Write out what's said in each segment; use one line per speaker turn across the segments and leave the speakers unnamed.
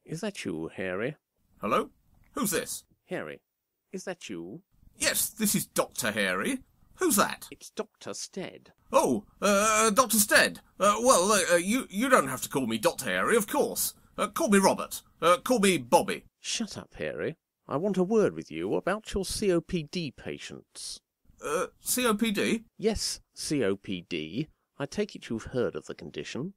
Is that you, Harry?
Hello? Who's this?
Harry, is that you?
Yes, this is Dr. Harry. Who's that?
It's Dr. Stead.
Oh, Dr. Stead. You don't have to call me Dr. Harry, of course. Call me Robert. Call me Bobby.
Shut up, Harry. I want a word with you about your COPD patients.
COPD?
Yes, COPD. I take it you've heard of the condition.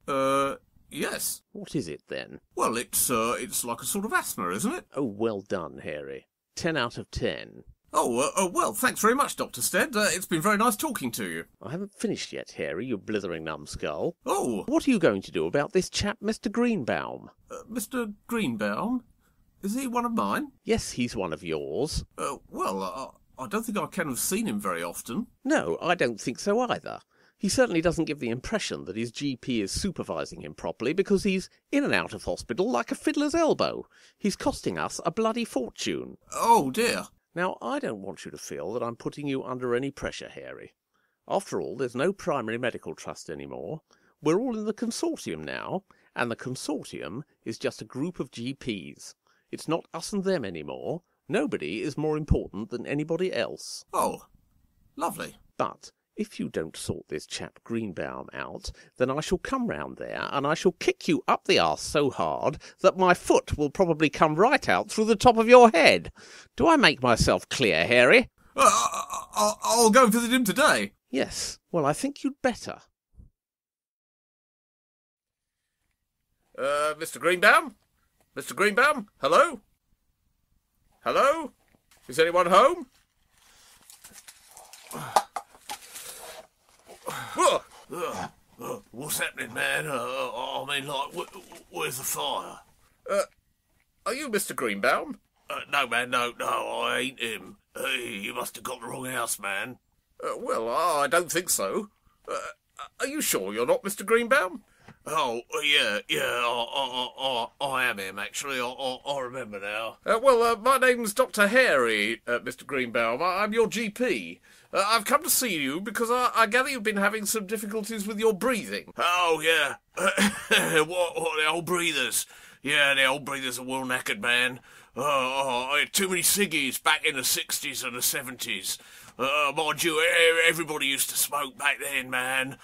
Yes.
What is it, then?
Well, it's like a sort of asthma, isn't it?
Oh, well done, Harry. 10 out of 10.
Well, thanks very much, Dr. Stead. It's been very nice talking to you.
I haven't finished yet, Harry, you blithering numbskull.
Oh.
What are you going to do about this chap, Mr. Greenbaum?
Mr. Greenbaum? Is he one of mine?
Yes, he's one of yours.
I don't think I can have seen him very often.
No, I don't think so either. He certainly doesn't give the impression that his GP is supervising him properly because he's in and out of hospital like a fiddler's elbow. He's costing us a bloody fortune.
Oh, dear.
Now, I don't want you to feel that I'm putting you under any pressure, Harry. After all, there's no primary medical trust anymore. We're all in the consortium now, and the consortium is just a group of GPs. It's not us and them anymore. Nobody is more important than anybody else.
Oh, lovely.
But if you don't sort this chap Greenbaum out, then I shall come round there and I shall kick you up the arse so hard that my foot will probably come right out through the top of your head. Do I make myself clear, Harry?
I'll go visit him today.
Yes, well, I think you'd better.
Mr. Greenbaum? Mr. Greenbaum? Hello? Hello? Is anyone home? What's happening, man? Where's the fire? Are you Mr. Greenbaum? No, man, no, I ain't him. You must have got the wrong house, man. I don't think so. Are you sure you're not Mr. Greenbaum? Oh, yeah, I am him, actually. I remember now. My name's Dr. Harry, Mr. Greenbaum. I'm your GP. I've come to see you because I gather you've been having some difficulties with your breathing. Oh, yeah. What, the old breathers? Yeah, the old breathers are well knackered, man. I had too many ciggies back in the 60s and the 70s. Mind you, everybody used to smoke back then, man.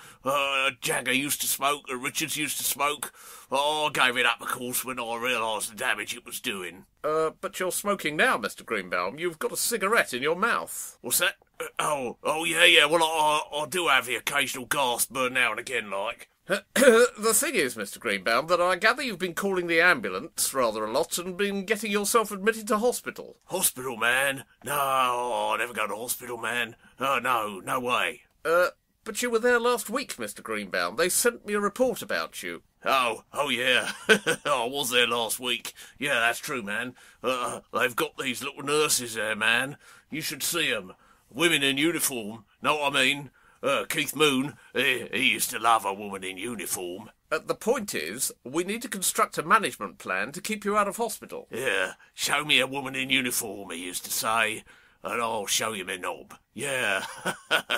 Jagger used to smoke, Richards used to smoke. I gave it up, of course, when I realised the damage it was doing. But you're smoking now, Mr. Greenbaum. You've got a cigarette in your mouth. What's that? Yeah. Well, I do have the occasional gasp burn now and again, like. The thing is, Mr. Greenbaum, that I gather you've been calling the ambulance rather a lot and been getting yourself admitted to hospital. Hospital, man? No, I never go to hospital, man. No way. But you were there last week, Mr. Greenbaum. They sent me a report about you. Oh yeah. I was there last week. Yeah, that's true, man. They've got these little nurses there, man. You should see 'em. Women in uniform, know what I mean? Keith Moon, he used to love a woman in uniform. The point is, we need to construct a management plan to keep you out of hospital. Yeah, show me a woman in uniform, he used to say, and I'll show you my knob. Yeah,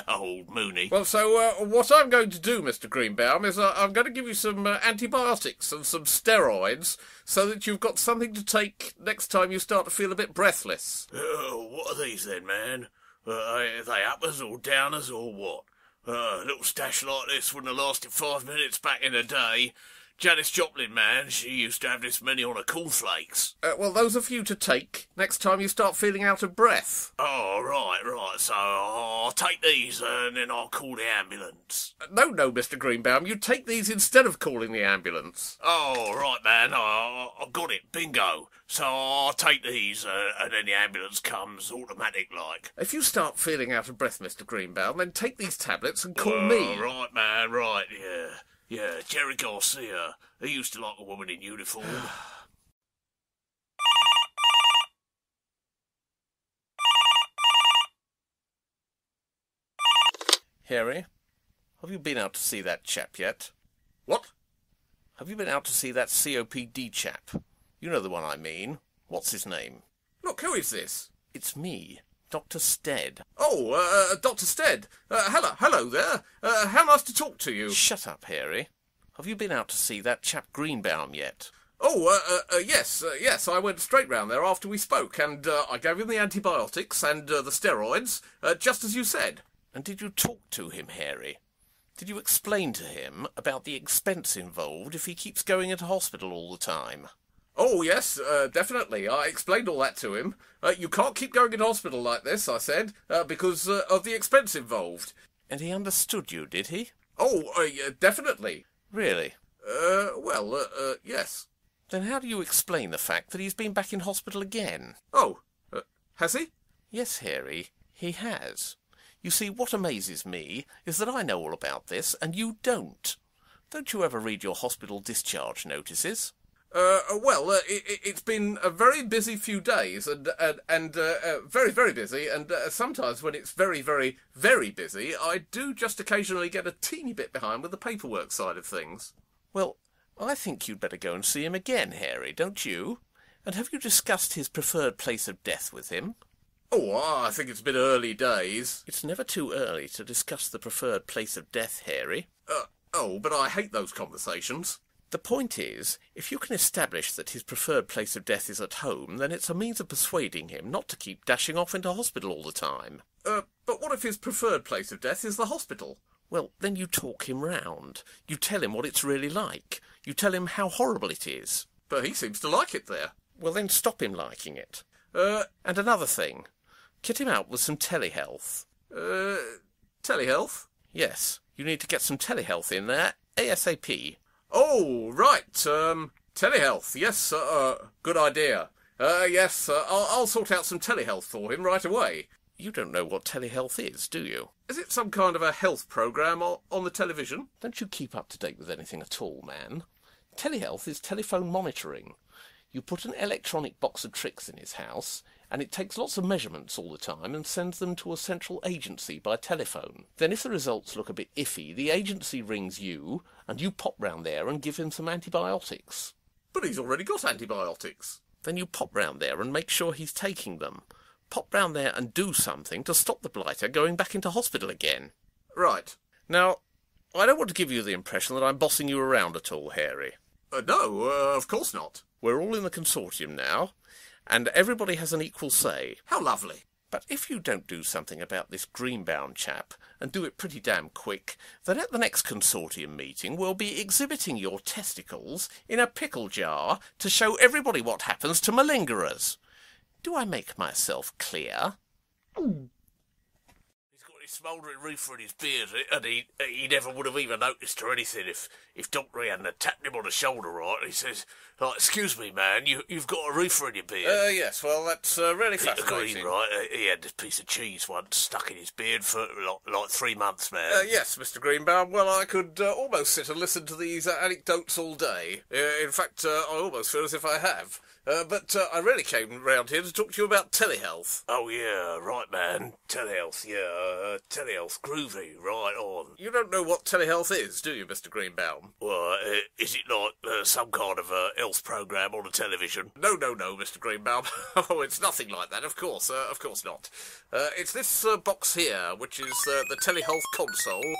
old Mooney. Well, so what I'm going to do, Mr. Greenbaum, is I'm going to give you some antibiotics and some steroids so that you've got something to take next time you start to feel a bit breathless. What are these then, man? Are they uppers or downers or what? A little stash like this wouldn't have lasted 5 minutes back in the day. Janis Joplin, man, she used to have this many on her cornflakes. Well, those are for you to take next time you start feeling out of breath. Oh, right. So I'll take these and then I'll call the ambulance. No, Mr. Greenbaum, you take these instead of calling the ambulance. Oh, right, man, I got it, bingo. So I'll take these and then the ambulance comes automatic like. If you start feeling out of breath, Mr. Greenbaum, then take these tablets and call me. Right, man, right, yeah. Yeah, Jerry Garcia. He used to like a woman in uniform. Harry, have you been out to see that chap yet? What? Have you been out to see that COPD chap? You know the one I mean. What's his name? Look, who is this? It's me, Dr. Stead. Oh, Dr. Stead. Hello there. How nice to talk to you. Shut up, Harry. Have you been out to see that chap Greenbaum yet? Yes, I went straight round there after we spoke, and I gave him the antibiotics and the steroids, just as you said.
And did you talk to him, Harry? Did you explain to him about the expense involved if he keeps going into hospital all the time?
Oh, yes, definitely. I explained all that to him. You can't keep going into hospital like this, I said, because of the expense involved.
And he understood you, did he?
Oh, definitely.
Really?
Yes.
Then how do you explain the fact that he's been back in hospital again?
Oh, has he?
Yes, Harry, he has. You see, what amazes me is that I know all about this, and you don't. Don't you ever read your hospital discharge notices?
It's been a very busy few days, and very, very busy, and sometimes when it's very, very, very busy, I do just occasionally get a teeny bit behind with the paperwork side of things.
Well, I think you'd better go and see him again, Harry, don't you? And have you discussed his preferred place of death with him?
Oh, I think it's been early days.
It's never too early to discuss the preferred place of death, Harry.
But I hate those conversations.
The point is, if you can establish that his preferred place of death is at home, then it's a means of persuading him not to keep dashing off into hospital all the time.
But what if his preferred place of death is the hospital?
Well, then you talk him round. You tell him what it's really like. You tell him how horrible it is.
But he seems to like it there.
Well, then stop him liking it. And another thing. Kit him out with some telehealth.
Telehealth?
Yes, you need to get some telehealth in there, ASAP.
Oh, right, telehealth, yes, good idea. Yes, I'll sort out some telehealth for him right away.
You don't know what telehealth is, do you?
Is it some kind of a health programme on the television?
Don't you keep up to date with anything at all, man. Telehealth is telephone monitoring. You put an electronic box of tricks in his house, and it takes lots of measurements all the time and sends them to a central agency by telephone. Then if the results look a bit iffy, the agency rings you, and you pop round there and give him some antibiotics.
But he's already got antibiotics.
Then you pop round there and make sure he's taking them. Pop round there and do something to stop the blighter going back into hospital again.
Right.
Now, I don't want to give you the impression that I'm bossing you around at all, Harry.
No, of course not.
We're all in the consortium now, and everybody has an equal say.
How lovely.
But if you don't do something about this Greenbaum chap, and do it pretty damn quick, then at the next consortium meeting we'll be exhibiting your testicles in a pickle jar to show everybody what happens to malingerers. Do I make myself clear?
He's got his smouldering reefer in his beard, and he never would have even noticed or anything if Doctor hadn't tapped him on the shoulder, right? He says, excuse me, man, you've got a reefer in your beard.
Yes, well, that's really fascinating.
Right, he had this piece of cheese once stuck in his beard for like 3 months, man.
Yes, Mr. Greenbaum, well, I could almost sit and listen to these anecdotes all day. In fact, I almost feel as if I have. But I really came round here to talk to you about telehealth.
Oh, yeah, right, man. Telehealth, yeah. Telehealth, groovy, right on.
You don't know what telehealth is, do you, Mr. Greenbaum?
Well, is it like some kind of health programme on the television?
No, Mr. Greenbaum. Oh, it's nothing like that, of course not. It's this box here, which is the telehealth console,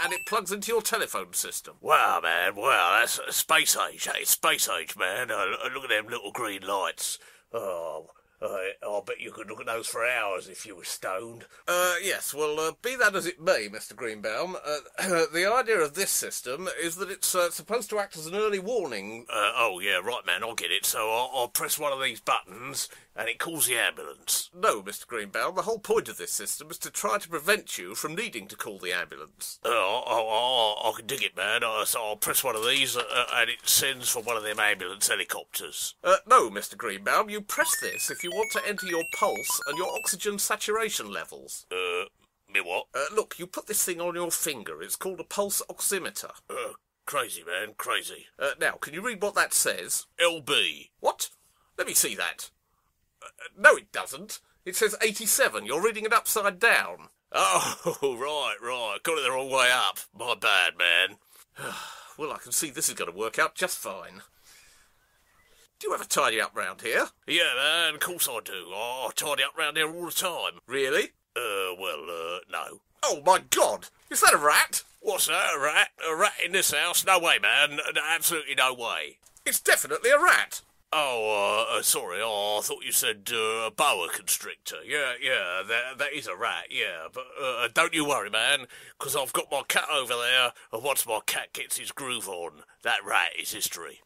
and it plugs into your telephone system.
Wow, man, wow, that's space age. That is space age, man. Look at them little green lights. Oh, I bet you could look at those for hours if you were stoned.
Yes, well, be that as it may, Mr. Greenbaum, the idea of this system is that it's supposed to act as an early warning.
Oh, yeah, right, man, I'll get it. So I'll press one of these buttons, and it calls the ambulance.
No, Mr. Greenbaum, the whole point of this system is to try to prevent you from needing to call the ambulance.
I can dig it, man. So I'll press one of these, and it sends for one of them ambulance helicopters.
No, Mr. Greenbaum, you press this if you want to enter your pulse and your oxygen saturation levels.
Me what?
Look, you put this thing on your finger. It's called a pulse oximeter.
Crazy, man, crazy.
Now, can you read what that says?
LB.
What? Let me see that. No, it doesn't. It says 87. You're reading it upside down.
Oh, right. Got it the wrong way up. My bad, man.
Well, I can see this is going to work out just fine. Do you ever tidy up round here?
Yeah, man, of course I do. I tidy up round here all the time.
Really?
No.
Oh, my God! Is that a rat?
What's that, a rat? A rat in this house? No way, man. Absolutely no way. It's definitely a rat. Oh, sorry. Oh, I thought you said a boa constrictor. Yeah, that is a rat, yeah. But don't you worry, man, because I've got my cat over there, and once my cat gets his groove on, that rat is history.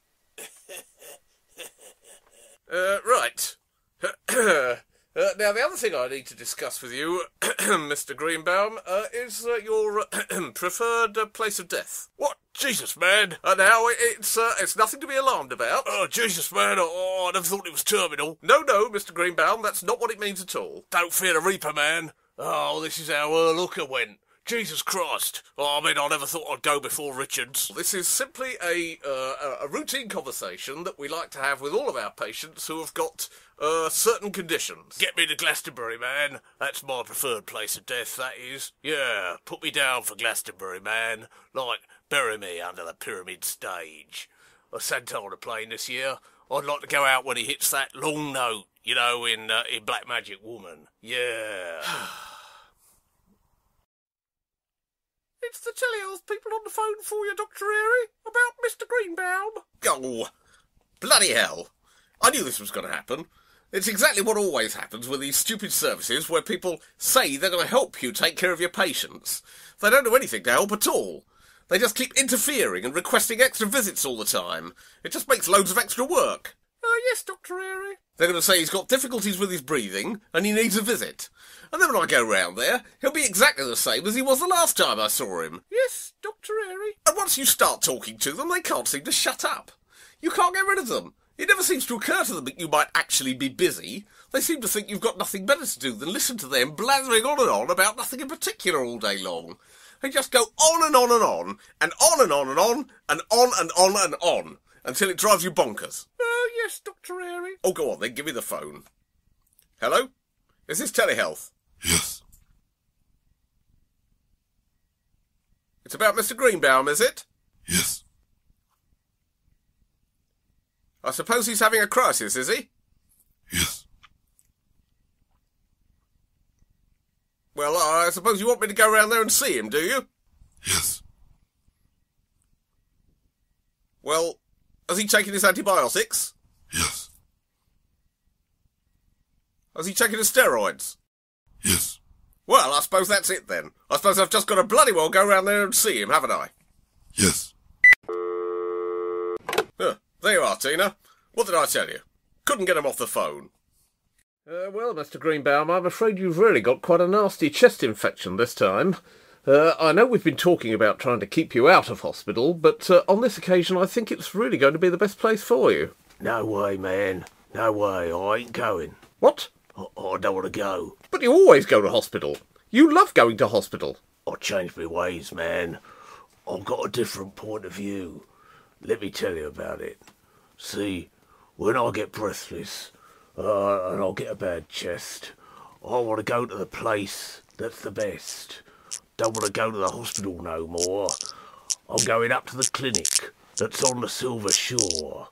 Right. Now, the other thing I need to discuss with you, Mr. Greenbaum, is your preferred place of death. What? Jesus, man. Now, it's nothing to be alarmed about. Oh, Jesus, man. Oh, I never thought it was terminal. No, Mr. Greenbaum, that's not what it means at all. Don't fear the Reaper, man. Oh, this is how Looker went. Jesus Christ. Oh, I mean, I never thought I'd go before Richards. This is simply a routine conversation that we like to have with all of our patients who have got certain conditions. Get me to Glastonbury, man. That's my preferred place of death, that is. Yeah, put me down for Glastonbury, man. Like, bury me under the pyramid stage. A Santana playing this year. I'd like to go out when he hits that long note, you know, in Black Magic Woman. Yeah. It's the telehealth people on the phone for you, Dr. Airy, about Mr. Greenbaum. Oh, bloody hell. I knew this was going to happen. It's exactly what always happens with these stupid services where people say they're going to help you take care of your patients. They don't do anything to help at all. They just keep interfering and requesting extra visits all the time. It just makes loads of extra work. Yes, Dr. Airy. They're going to say he's got difficulties with his breathing and he needs a visit. And then when I go round there, he'll be exactly the same as he was the last time I saw him. Yes, Dr. Airy. And once you start talking to them, they can't seem to shut up. You can't get rid of them. It never seems to occur to them that you might actually be busy. They seem to think you've got nothing better to do than listen to them blathering on and on about nothing in particular all day long. They just go on and on and on, and on and on and on, and on and on and on, until it drives you bonkers. Oh, yes, Dr. Airy. Oh, go on then, give me the phone. Hello? Is this telehealth?
Yes.
It's about Mr. Greenbaum, is it?
Yes.
I suppose he's having a crisis, is he?
Yes.
Well, I suppose you want me to go round there and see him, do you?
Yes.
Well, has he taken his antibiotics?
Yes.
Has he taken his steroids?
Yes.
Well, I suppose that's it then. I suppose I've just got to bloody well go round there and see him, haven't I?
Yes.
There you are, Tina. What did I tell you? Couldn't get him off the phone. Well, Mr. Greenbaum, I'm afraid you've really got quite a nasty chest infection this time. I know we've been talking about trying to keep you out of hospital, but on this occasion I think it's really going to be the best place for you.
No way, man. No way. I ain't going.
What?
I don't want to go.
But you always go to hospital. You love going to hospital.
I changed my ways, man. I've got a different point of view. Let me tell you about it. See, when I get breathless, and I'll get a bad chest, I want to go to the place that's the best. Don't want to go to the hospital no more. I'm going up to the clinic that's on the Silver Shore.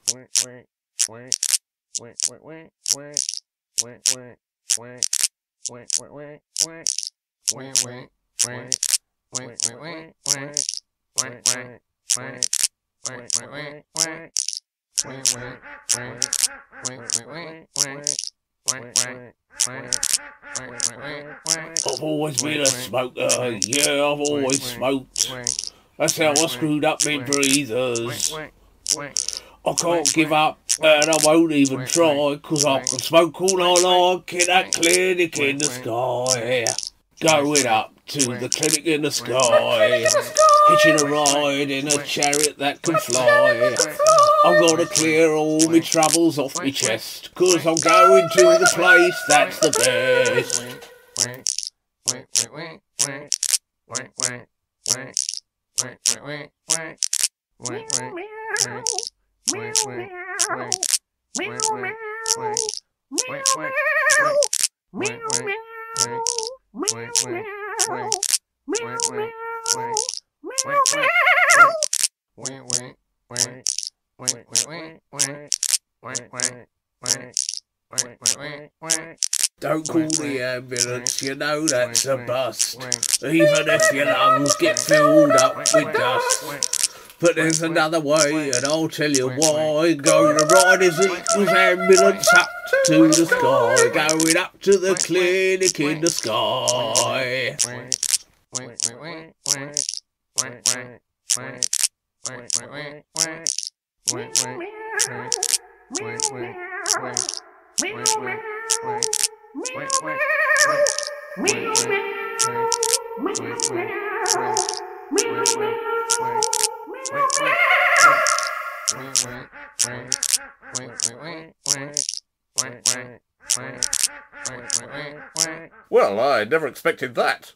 I've always been a smoker, yeah, I've always smoked. That's how I screwed up my breathers. I can't give up, and I won't even try, 'cause I can smoke all I like in that clinic in the sky. Going up to the clinic in the sky, hitching a ride in a chariot that can fly. I'm gonna clear all my troubles off my chest, 'cause I'm going to the place that's the best. Don't call the ambulance, you know that's a bust, even if your lungs get filled up with dust. But there's another way, and I'll tell you why. Going to ride his equals ambulance up to the sky, going up to the clinic in the sky.
Well, I never expected that.